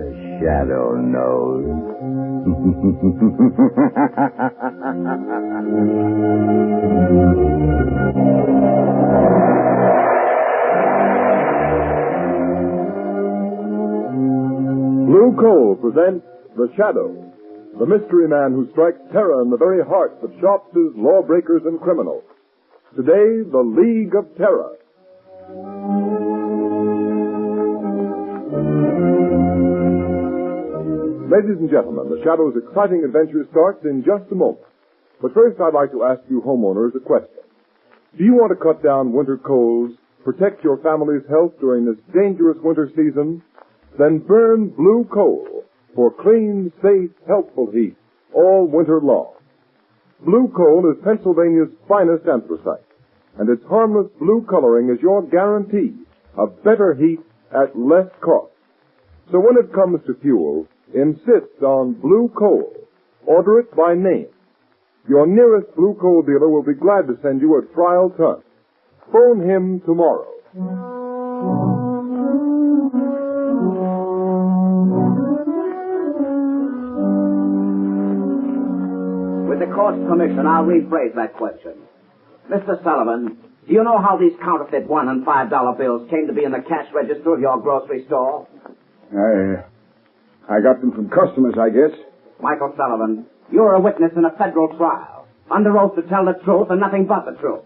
The shadow knows. Blue Coal presents The Shadow, the mystery man who strikes terror in the very hearts of shopsters, lawbreakers, and criminals. Today, The League of Terror. Ladies and gentlemen, The Shadow's exciting adventure starts in just a moment. But first, I'd like to ask you homeowners a question. Do you want to cut down winter colds, protect your family's health during this dangerous winter season? Then burn Blue Coal for clean, safe, helpful heat all winter long. Blue Coal is Pennsylvania's finest anthracite, and its harmless blue coloring is your guarantee of better heat at less cost. So when it comes to fuel, insist on Blue Coal. Order it by name. Your nearest Blue Coal dealer will be glad to send you a trial ton. Phone him tomorrow. With the court's permission, I'll rephrase that question. Mr. Sullivan, do you know how these counterfeit $1 and $5 bills came to be in the cash register of your grocery store? I got them from customers, I guess. Michael Sullivan, you're a witness in a federal trial, under oath to tell the truth and nothing but the truth.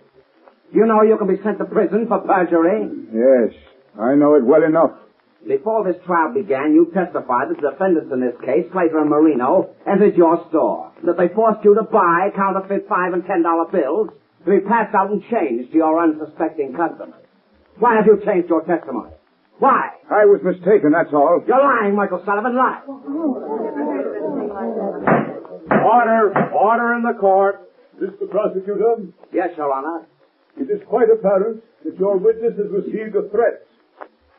Do you know you can be sent to prison for perjury? Yes, I know it well enough. Before this trial began, you testified that the defendants in this case, Slater and Marino, entered your store, that they forced you to buy counterfeit $5 and $10 bills to be passed out and changed to your unsuspecting customers. Why have you changed your testimony? Why? I was mistaken, that's all. You're lying, Michael Sullivan, lie. Order in the court. Mr. Prosecutor, Yes, Your Honor. it is quite apparent that your witness has received a threat,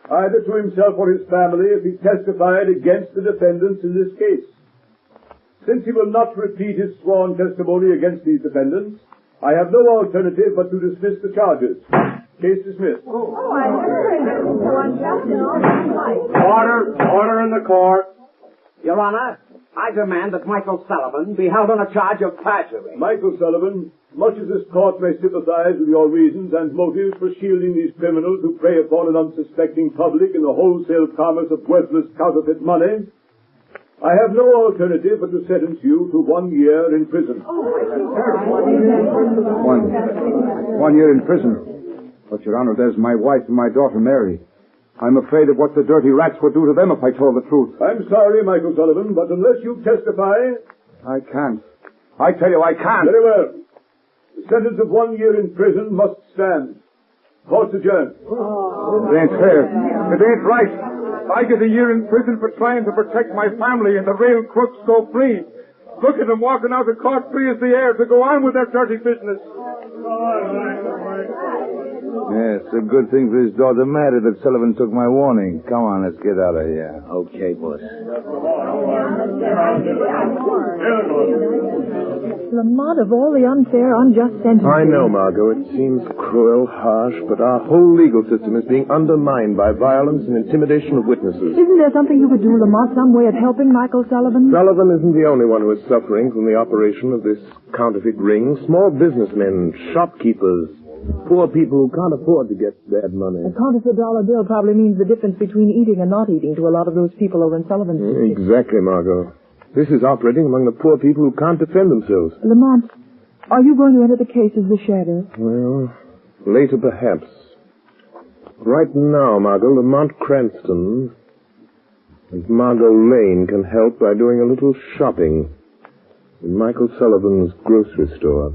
either to himself or his family, if he testified against the defendants in this case. Since he will not repeat his sworn testimony against these defendants, I have no alternative but to dismiss the charges. Case dismissed. Order in the court. Your Honor, I demand that Michael Sullivan be held on a charge of perjury. Michael Sullivan, much as this court may sympathize with your reasons and motives for shielding these criminals who prey upon an unsuspecting public in the wholesale commerce of worthless counterfeit money, I have no alternative but to sentence you to 1 year in prison. 1 year in prison. But, Your Honor, there's my wife and my daughter, Mary. I'm afraid of what the dirty rats would do to them if I told the truth. I'm sorry, Michael Sullivan, but unless you testify... I can't. I tell you, I can't. Very well. The sentence of 1 year in prison must stand. Court's adjourned. It ain't fair. It ain't right. I get a year in prison for trying to protect my family and the rail crooks go free. Look at them walking out of court free as the air to go on with their dirty business. Yes, a good thing for his daughter Mary that Sullivan took my warning. Come on, let's get out of here. Okay, boss. Lamont, of all the unfair, unjust sentences... I know, Margot. It seems cruel, harsh, but our whole legal system is being undermined by violence and intimidation of witnesses. Isn't there something you could do, Lamont, some way of helping Michael Sullivan? Sullivan isn't the only one who is suffering from the operation of this counterfeit ring. Small businessmen, shopkeepers, poor people who can't afford to get bad money. A counterfeit dollar bill probably means the difference between eating and not eating to a lot of those people over in Sullivan's Street. Exactly, Margot. This is operating among the poor people who can't defend themselves. Lamont, are you going to enter the case as the shadow? Well, later perhaps. Right now, Margot, Lamont Cranston and Margot Lane can help by doing a little shopping in Michael Sullivan's grocery store.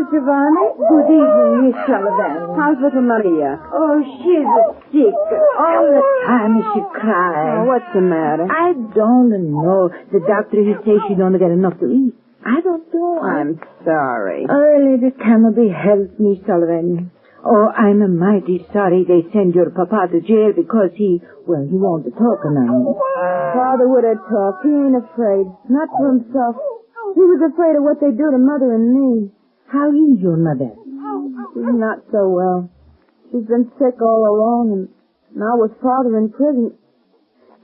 Giovanni. Good evening, Miss Sullivan. How's little Maria? Oh, she's sick. All the time she cries. What's the matter? I don't know. The doctor, he says she don't get enough to eat. I don't know. I'm sorry. Early it cannot be helped, Miss Sullivan. Oh, I'm mighty sorry they send your papa to jail because he won't talk now. Father would have talked. He ain't afraid. Not for himself. He was afraid of what they'd do to Mother and me. How is your mother? She's not so well. She's been sick all along, and now with Father in prison.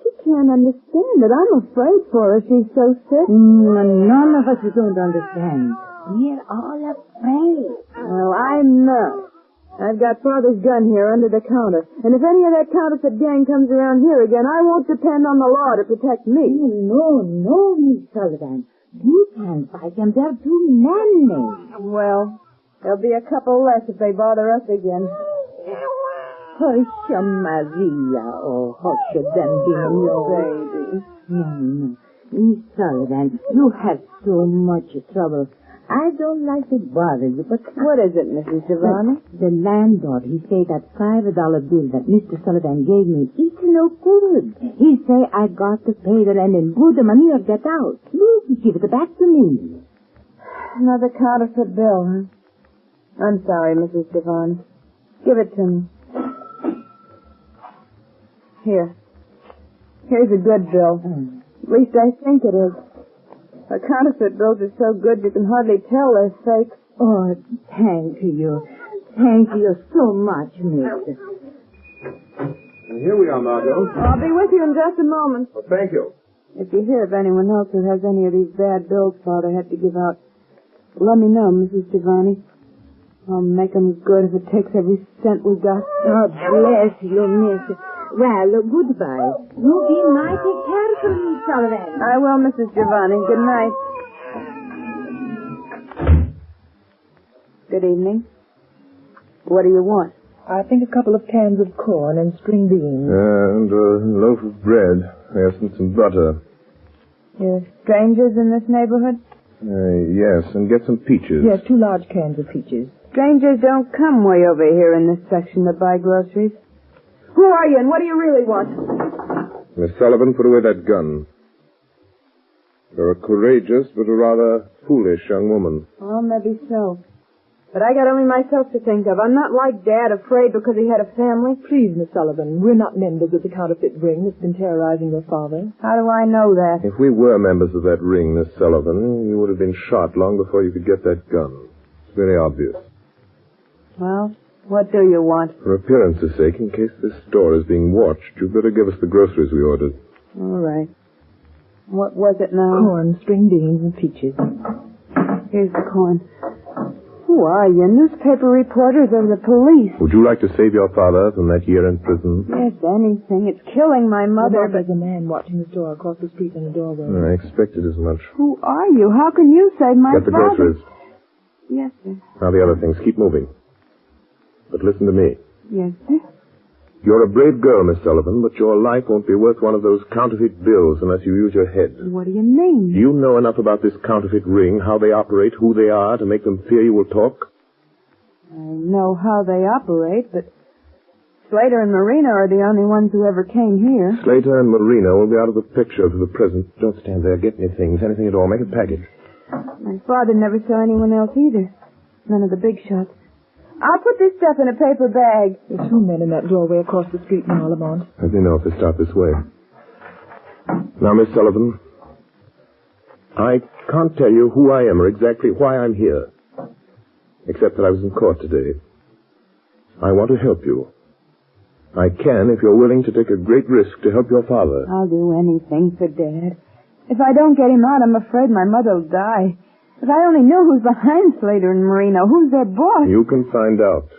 She can't understand it. I'm afraid for her. She's so sick. None of us don't understand. We're all afraid. Well, I'm not. I've got Father's gun here under the counter. And if any of that counterfeit gang comes around here again, I won't depend on the law to protect me. No, Miss Sullivan. You can't fight them. They're too many. Well, there'll be a couple less if they bother us again. Hush, Maria. Oh, hush, them being your baby. No. Miss Sullivan, you have so much trouble. I don't like to bother you, but... What is it, Mrs. Giovanni? The landlord, he say that $5 bill that Mr. Sullivan gave me, it's no good. He say I got to pay the rent and put the money or get out. Please give it back to me. Another counterfeit bill, huh? I'm sorry, Mrs. Giovanni. Give it to me. Here. Here's a good bill. At least I think it is. The counterfeit bills are so good you can hardly tell they're fake. Oh, thank you. Thank you so much, mister. And here we are, Margot. I'll be with you in just a moment. Well, thank you. If you hear of anyone else who has any of these bad bills Father had to give out, let me know, Mrs. Giovanni. I'll make 'em good if it takes every cent we got. Oh, bless you, mister. Well, goodbye. You be mighty careful, Miss Sullivan. I will, Mrs. Giovanni. Good night. Good evening. What do you want? I think a couple of cans of corn and string beans. And a loaf of bread. Yes, and some butter. You're strangers in this neighborhood? Yes, and get some peaches. Yes, 2 large cans of peaches. Strangers don't come way over here in this section to buy groceries. Who are you and what do you really want? Miss Sullivan, put away that gun. You're a courageous but a rather foolish young woman. Oh, maybe so. But I got only myself to think of. I'm not like Dad, afraid because he had a family. Please, Miss Sullivan, we're not members of the counterfeit ring that's been terrorizing your father. How do I know that? If we were members of that ring, Miss Sullivan, you would have been shot long before you could get that gun. It's very obvious. Well, what do you want? For appearance's sake, in case this store is being watched, you'd better give us the groceries we ordered. All right. What was it now? Corn, string beans, and peaches. Here's the corn. Who are you? Newspaper reporters or the police? Would you like to save your father from that year in prison? Yes, anything. It's killing my mother, but... There's a man watching the store across the street in the doorway. I expected as much. Who are you? How can you save my Get the father? groceries. Yes, sir. Now the other things. Keep moving. But listen to me. Yes, sir. You're a brave girl, Miss Sullivan, but your life won't be worth one of those counterfeit bills unless you use your head. What do you mean? Do you know enough about this counterfeit ring, how they operate, who they are, to make them fear you will talk? I know how they operate, but Slater and Marina are the only ones who ever came here. Slater and Marina will be out of the picture for the present. Don't stand there. Get me things, anything at all. Make a package. My father never saw anyone else either. None of the big shots. I'll put this stuff in a paper bag. There's 2 men in that doorway across the street in Lamont. Let me know if they start this way. Now, Miss Sullivan, I can't tell you who I am or exactly why I'm here, except that I was in court today. I want to help you. I can if you're willing to take a great risk to help your father. I'll do anything for Dad. If I don't get him out, I'm afraid my mother will die. If I only knew who's behind Slater and Marino, who's their boss. You can find out.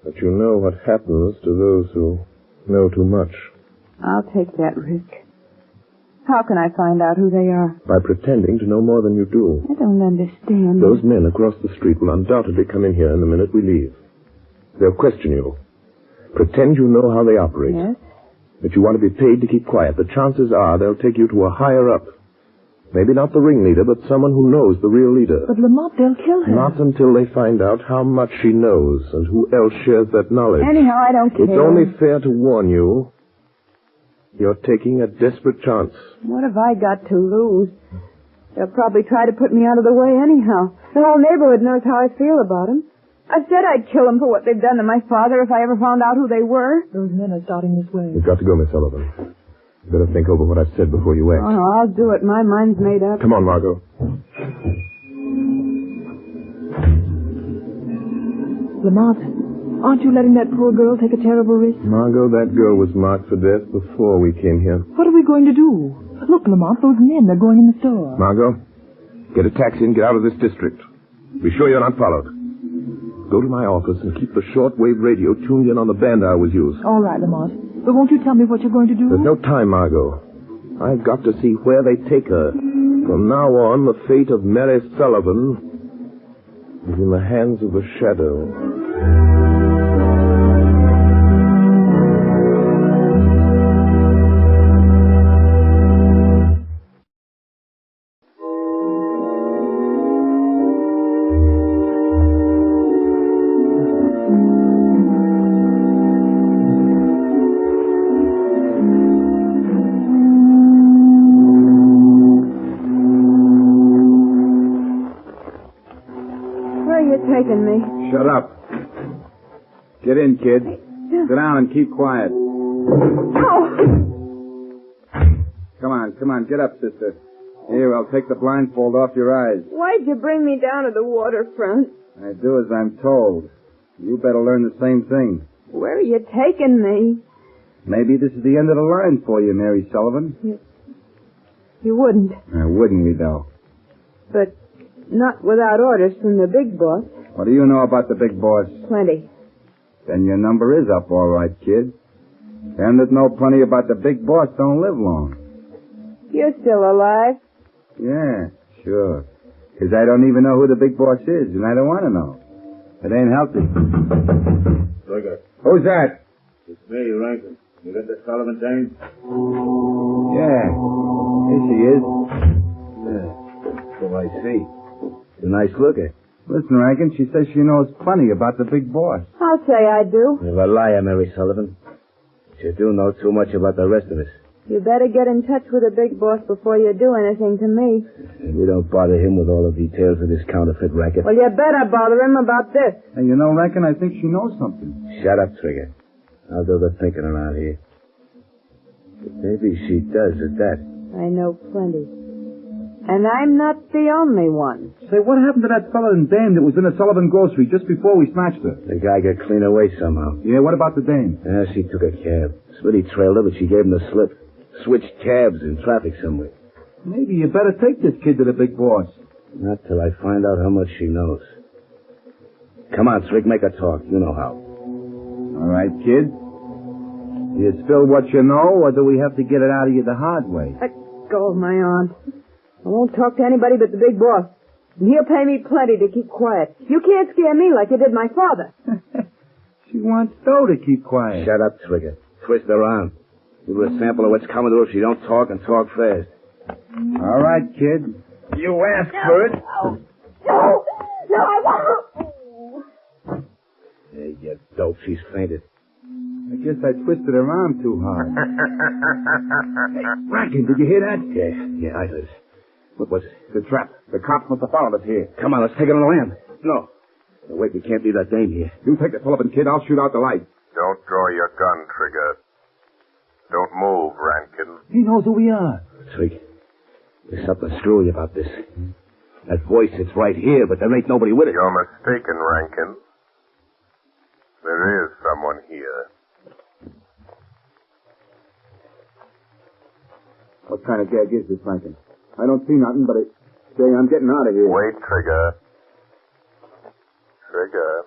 But you know what happens to those who know too much. I'll take that risk. How can I find out who they are? By pretending to know more than you do. I don't understand. Those men across the street will undoubtedly come in here in the minute we leave. They'll question you. Pretend you know how they operate. Yes? That you want to be paid to keep quiet. The chances are they'll take you to a higher up. Maybe not the ringleader, but someone who knows the real leader. But Lamont, they'll kill her. Not until they find out how much she knows and who else shares that knowledge. Anyhow, I don't care. It's only fair to warn you. You're taking a desperate chance. What have I got to lose? They'll probably try to put me out of the way anyhow. The whole neighborhood knows how I feel about them. I said I'd kill them for what they've done to my father if I ever found out who they were. Those men are starting this way. You've got to go, Miss Sullivan. You better think over what I've said before you act. Oh, no, I'll do it. My mind's made up. Come on, Margot. Lamont, aren't you letting that poor girl take a terrible risk? Margot, that girl was marked for death before we came here. What are we going to do? Look, Lamont, those men are going in the store. Margot, get a taxi and get out of this district. Be sure you're not followed. Go to my office and keep the shortwave radio tuned in on the band I was used. All right, Lamont. But won't you tell me what you're going to do? There's no time, Margot. I've got to see where they take her. From now on, the fate of Mary Sullivan is in the hands of the shadow. Taking me. Shut up. Get in, kid. Sit down and keep quiet. Oh! Come on, get up, sister. Here, I'll take the blindfold off your eyes. Why'd you bring me down to the waterfront? I do as I'm told. You better learn the same thing. Where are you taking me? Maybe this is the end of the line for you, Mary Sullivan. You wouldn't. Wouldn't we, though? But not without orders from the big boss. What do you know about the big boss? Plenty. Then your number is up, all right, kid. Them that know plenty about the big boss don't live long. You're still alive? Yeah, sure. 'Cause I don't even know who the big boss is, and I don't want to know. It ain't healthy. Trigger. Who's that? It's me, Rankin. You got the Sullivan dame? Yeah. Here she is. So I see. It's a nice looker. Listen, Rankin, she says she knows plenty about the big boss. I'll say I do. You're a liar, Mary Sullivan. But you do know too much about the rest of us. You better get in touch with the big boss before you do anything to me. And we don't bother him with all the details of this counterfeit racket. Well, you better bother him about this. And you know, Rankin, I think she knows something. Shut up, Trigger. I'll do the thinking around here. But maybe she does at that. I know plenty. And I'm not the only one. Say, what happened to that Sullivan dame that was in the Sullivan grocery just before we snatched her? The guy got clean away somehow. Yeah, what about the dame? She took a cab. Smitty trailed her, but she gave him the slip. Switched cabs in traffic somewhere. Maybe you better take this kid to the big boss. Not till I find out how much she knows. Come on, Strick, make her talk. You know how. All right, kid. Do you spill what you know, or do we have to get it out of you the hard way? Let go of my arm. I won't talk to anybody but the big boss. And he'll pay me plenty to keep quiet. You can't scare me like you did my father. She wants Doe to keep quiet. Shut up, Trigger. Twist her arm. Give her a sample of what's coming to her if she don't talk and talk fast. All right, kid. You asked for it. No, I won't. Hey, you dope. She's fainted. I guess I twisted her arm too hard. Hey, Rankin, did you hear that? Yeah, I heard it. What was it? The trap. The cops must have followed us here. Come on, let's take it on the lam. No. Wait, we can't leave that dame here. You take the Sullivan kid, I'll shoot out the light. Don't draw your gun, Trigger. Don't move, Rankin. He knows who we are. Trig, there's something screwy about this. That voice, it's right here, but there ain't nobody with it. You're mistaken, Rankin. There is someone here. What kind of gag is this, Rankin? I don't see nothing, but say, I'm getting out of here. Wait, Trigger. Trigger.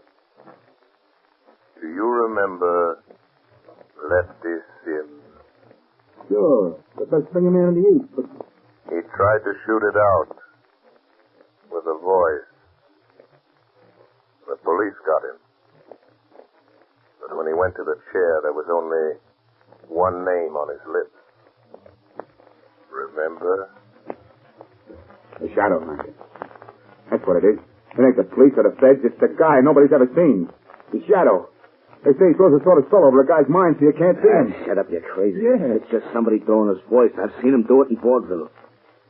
Do you remember Lefty Sims? Sure. The best singer man in the East, but... He tried to shoot it out with a voice. The police got him. But when he went to the chair, there was only one name on his lips. Remember? The shadow, Rankin. That's what it is. It ain't the police or the feds. It's the guy nobody's ever seen. The shadow. They say he throws a sort of spell over a guy's mind so you can't see him. Shut up, you crazy. Yeah. It's just somebody throwing his voice. I've seen him do it in Vaudeville.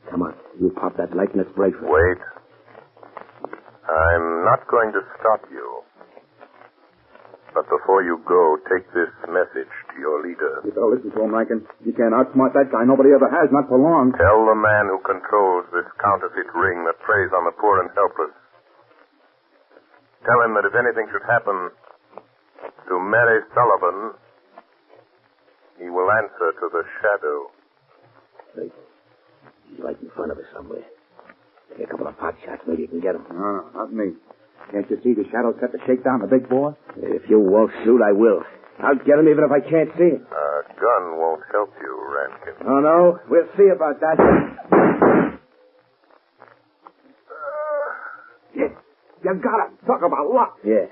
Come on, you pop that light and let's break for it. Wait. I'm not going to stop you. But before you go, take this message to your leader. You better listen to him, Rankin. You can't outsmart that guy. Nobody ever has, not for long. Tell the man who controls this counterfeit ring that preys on the poor and helpless. Tell him that if anything should happen to Mary Sullivan, he will answer to the shadow. Wait. He's right in front of us somewhere. Take a couple of pot shots. Maybe you can get him. No, not me. Can't you see the shadow set to shake down the big boss? If you won't shoot, I will. I'll get him even if I can't see him. A gun won't help you, Rankin. Oh, no? We'll see about that. You got him. Talk about luck. Yeah.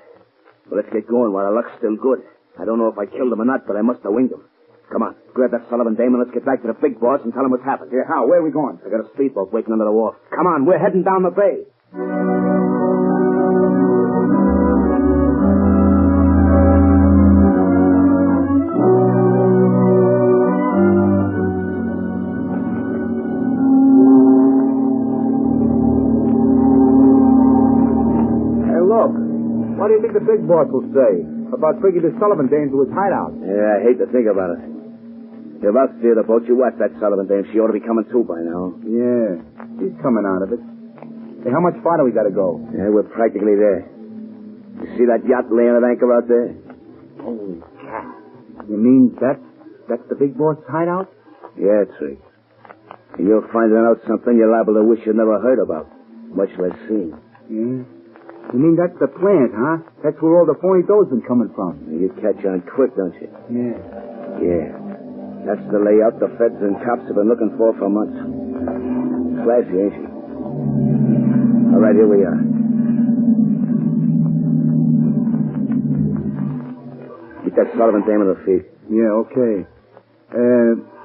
Well, let's get going while our luck's still good. I don't know if I killed him or not, but I must have winged him. Come on, grab that Sullivan dame and let's get back to the big boss and tell him what's happened. Yeah, how? Where are we going? I got a speedboat waiting under the wharf. Come on, we're heading down the bay. Hey, look. What do you think the big boss will say about bringing the Sullivan dame to his hideout? Yeah, I hate to think about it. If I'll steer the boat, you watch that Sullivan dame. She ought to be coming too by now. Yeah, she's coming out of it. Hey, how much farther we got to go? Yeah, we're practically there. You see that yacht laying at anchor out there? Holy cow. You mean that's the big boss hideout? Yeah, Trick. And you'll find out something you're liable to wish you'd never heard about, much less seen. Yeah. You mean that's the plant, huh? That's where all the phony dough's been coming from. You catch on quick, don't you? Yeah. Yeah. That's the layout the feds and cops have been looking for months. Flashy, ain't she? All right, here we are. Get that Sullivan dame on her feet. Yeah, okay.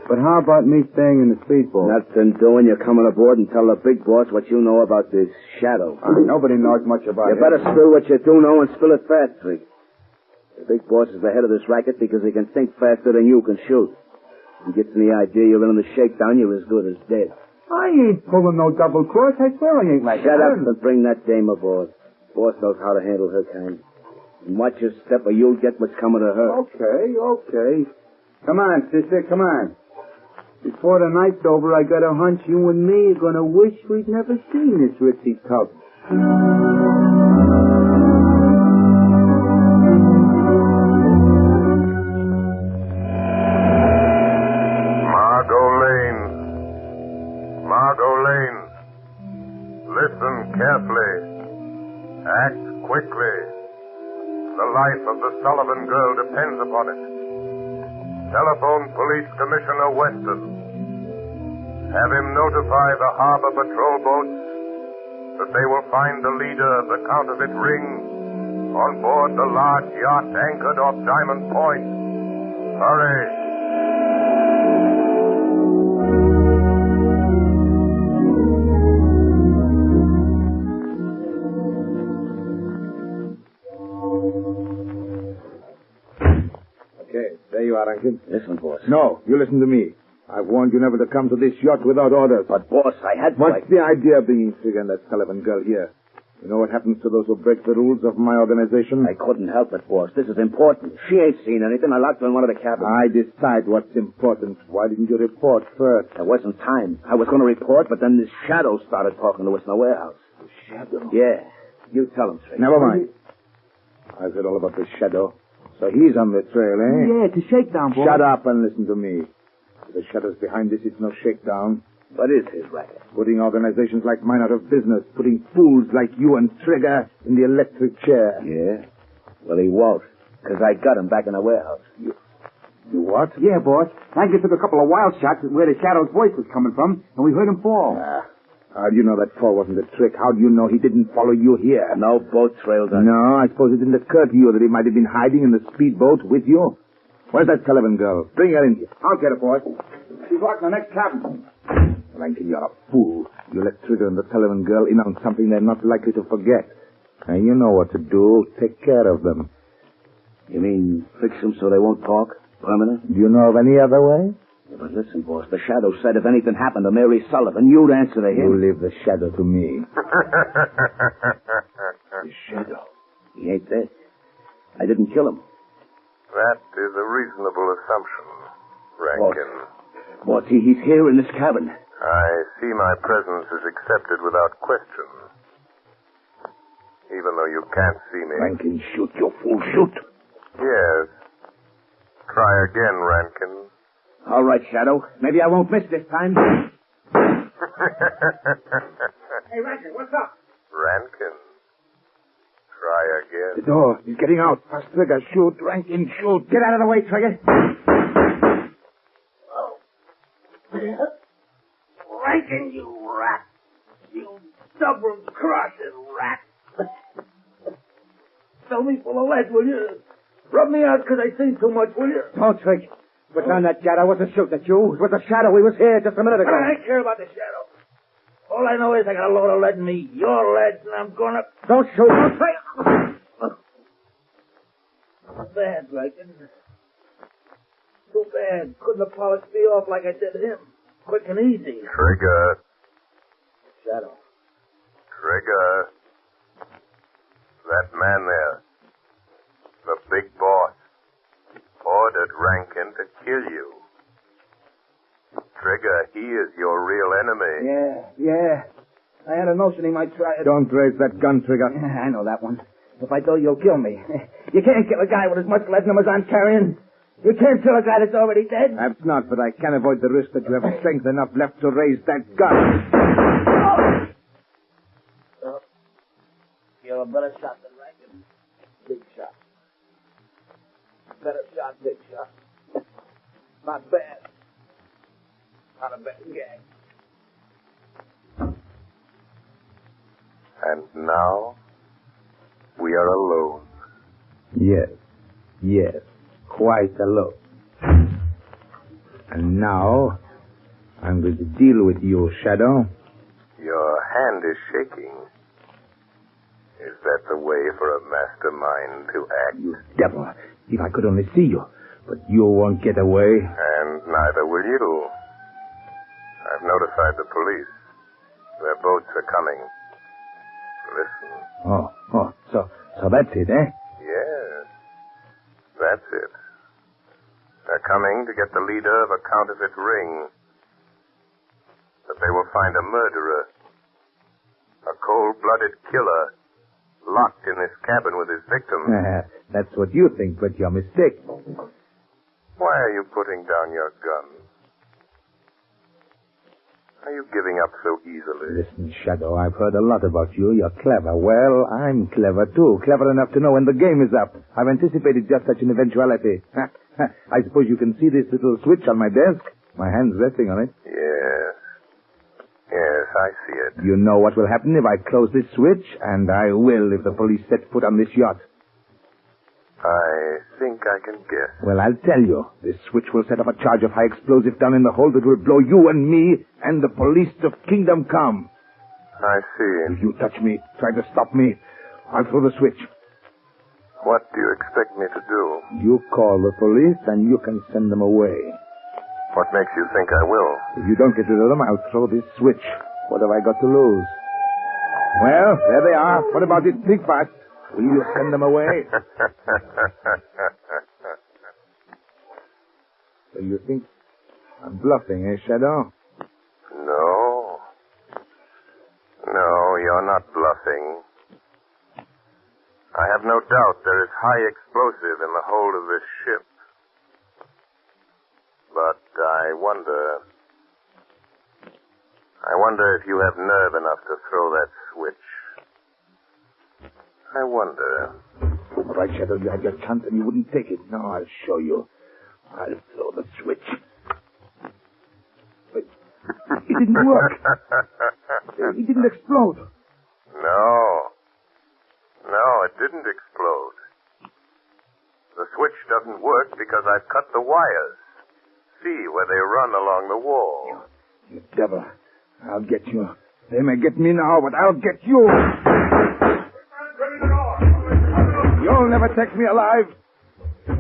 But how about me staying in the speedboat? Nothing doing. You're coming aboard and tell the big boss what you know about this shadow. Nobody knows much about You it. better spill what you do know and spill it fast, Trick. The big boss is the head of this racket because he can think faster than you can shoot. He gets in the idea you're in the shakedown, you're as good as dead. I ain't pulling no double cross. I swear I ain't like Shut that. up and bring that dame aboard. Boss knows how to handle her kind. And watch your step or you'll get what's coming to her. Okay. Come on, sister, come on. Before the night's over, I got a hunch you and me are gonna wish we'd never seen this ritzy tub. Listen carefully. Act quickly. The life of the Sullivan girl depends upon it. Telephone Police Commissioner Weston. Have him notify the harbor patrol boats that they will find the leader of the counterfeit ring on board the large yacht anchored off Diamond Point. Hurry. There you are, Rankin. Listen, boss. No, you listen to me. I've warned you never to come to this yacht without orders. But, boss, I had to. What's the idea of bringing Trigger and that Sullivan girl here? You know what happens to those who break the rules of my organization? I couldn't help it, boss. This is important. She ain't seen anything. I locked her in one of the cabins. I decide what's important. Why didn't you report first? There wasn't time. I was going to report, but then this shadow started talking to us in the warehouse. The shadow? Yeah. You tell him, Trigger. Never mind. I've heard all about the shadow. So he's on the trail, eh? Yeah, it's a shakedown, boy. Shut up and listen to me. The shadow's behind this. It's no shakedown. What is his racket? Putting organizations like mine out of business. Putting fools like you and Trigger in the electric chair. Yeah? Well, he won't. Because I got him back in the warehouse. You what? Yeah, boss. Rankin took a couple of wild shots at where the shadow's voice was coming from, and we heard him fall. How do you know that fall wasn't a trick? How do you know he didn't follow you here? No boat trailed us. No, I suppose it didn't occur to you that he might have been hiding in the speedboat with you. Where's that Sullivan girl? Bring her in here. I'll get her, boss. She's locked in the next cabin. Rankin, you're a fool. You let Trigger and the Sullivan girl in on something they're not likely to forget. And you know what to do. Take care of them. You mean fix them so they won't talk? Permanent? Do you know of any other way? Yeah, but listen, boss, the shadow said if anything happened to Mary Sullivan, you'd answer to him. You leave the shadow to me. The shadow? He ain't dead. I didn't kill him. That is a reasonable assumption, Rankin. What? He's here in this cabin. I see my presence is accepted without question. Even though you can't see me. Rankin, shoot, you fool, shoot. Yes. Try again, Rankin. All right, Shadow. Maybe I won't miss this time. Hey, Rankin, what's up? Rankin. Try again. The door. He's getting out. Fast trigger. Shoot. Rankin, shoot. Get out of the way, Trigger. Rankin, you rat. You double-crossing rat. Fill me full of lead, will you? Rub me out 'cause I seen too much, will you? Don't, Trig. Put down that gat. I wasn't shooting at you. It was a Shadow. He was here just a minute ago. I don't care about the Shadow. All I know is I got a load of lead in me. Your lead, and I'm gonna... Don't shoot. Don't try. Bad, Rankin. Too bad. Couldn't have polished me off like I did him. Quick and easy. Trigger. Shadow. Trigger. That man there, the big boss, ordered Rankin to kill you. Trigger, he is your real enemy. Yeah. I had a notion he might try it. Don't raise that gun, Trigger. Yeah, I know that one. If I do, you'll kill me. You can't kill a guy with as much lead in him as I'm carrying. You can't kill a guy that's already dead. Perhaps not, but I can't avoid the risk that you have strength enough left to raise that gun. You're a better shot than Rankin. Big shot. Better shot, big shot. Not bad. Not a bad gang. And now, we are alone. Yes, quite alone. And now, I'm going to deal with you, Shadow. Your hand is shaking. Is that the way for a mastermind to act? You devil. If I could only see you. But you won't get away. And neither will you. I've notified the police. Their boats are coming. Listen. So that's it, eh? Yes. That's it. They're coming to get the leader of a counterfeit ring. But they will find a murderer. A cold-blooded killer. Locked in this cabin with his victim. That's what you think, but you're mistaken. Why are you putting down your gun? Are you giving up so easily? Listen, Shadow, I've heard a lot about you. You're clever. Well, I'm clever, too. Clever enough to know when the game is up. I've anticipated just such an eventuality. I suppose you can see this little switch on my desk? My hand's resting on it. Yes, I see it. You know what will happen if I close this switch, and I will if the police set foot on this yacht. I think I can guess. Well, I'll tell you. This switch will set off a charge of high explosive down in the hold that will blow you and me and the police to Kingdom Come. I see. If you touch me, try to stop me, I'll throw the switch. What do you expect me to do? You call the police and you can send them away. What makes you think I will? If you don't get rid of them, I'll throw this switch. What have I got to lose? Well, there they are. What about it? Think fast. Will you send them away? So you think I'm bluffing, eh, Shadow? No. No, you're not bluffing. I have no doubt there is high explosive in the hold of this ship. But I wonder if you have nerve enough to throw that switch. I wonder. All right, Shadow, you had your chance and you wouldn't take it. Now I'll show you. I'll throw the switch. But it didn't work. It didn't explode. No, it didn't explode. The switch doesn't work because I've cut the wires. See where they run along the wall. You devil. I'll get you. They may get me now, but I'll get you. You'll never take me alive. Get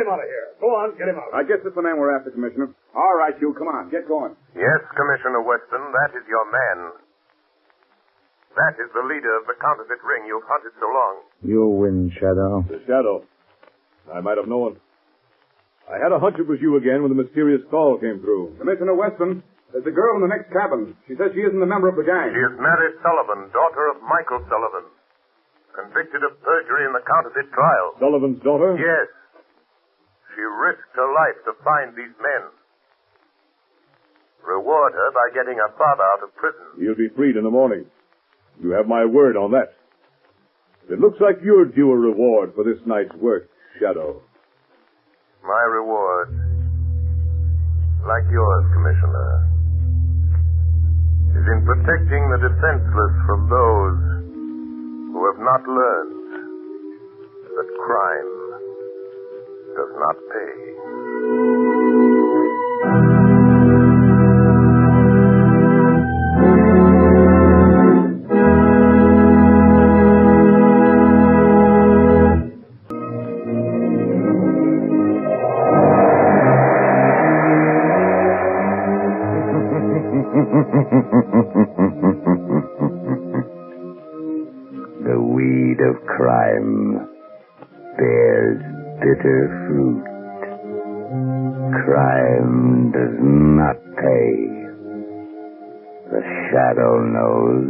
him out of here. Go on, get him out. I guess it's the man we're after, Commissioner. All right, you, come on, get going. Yes, Commissioner Weston, that is your man. That is the leader of the counterfeit ring you've hunted so long. You win, Shadow. The Shadow. I might have known. I had a hunch it was you again when the mysterious call came through. Commissioner Weston, there's a girl in the next cabin. She says she isn't a member of the gang. She is Mary Sullivan, daughter of Michael Sullivan, convicted of perjury in the counterfeit trial. Sullivan's daughter? Yes. She risked her life to find these men. Reward her by getting her father out of prison. He'll be freed in the morning. You have my word on that. It looks like you're due a reward for this night's work, Shadow. My reward, like yours, Commissioner, is in protecting the defenseless from those who have not learned that crime does not pay. The weed of crime bears bitter fruit. Crime does not pay. The shadow knows.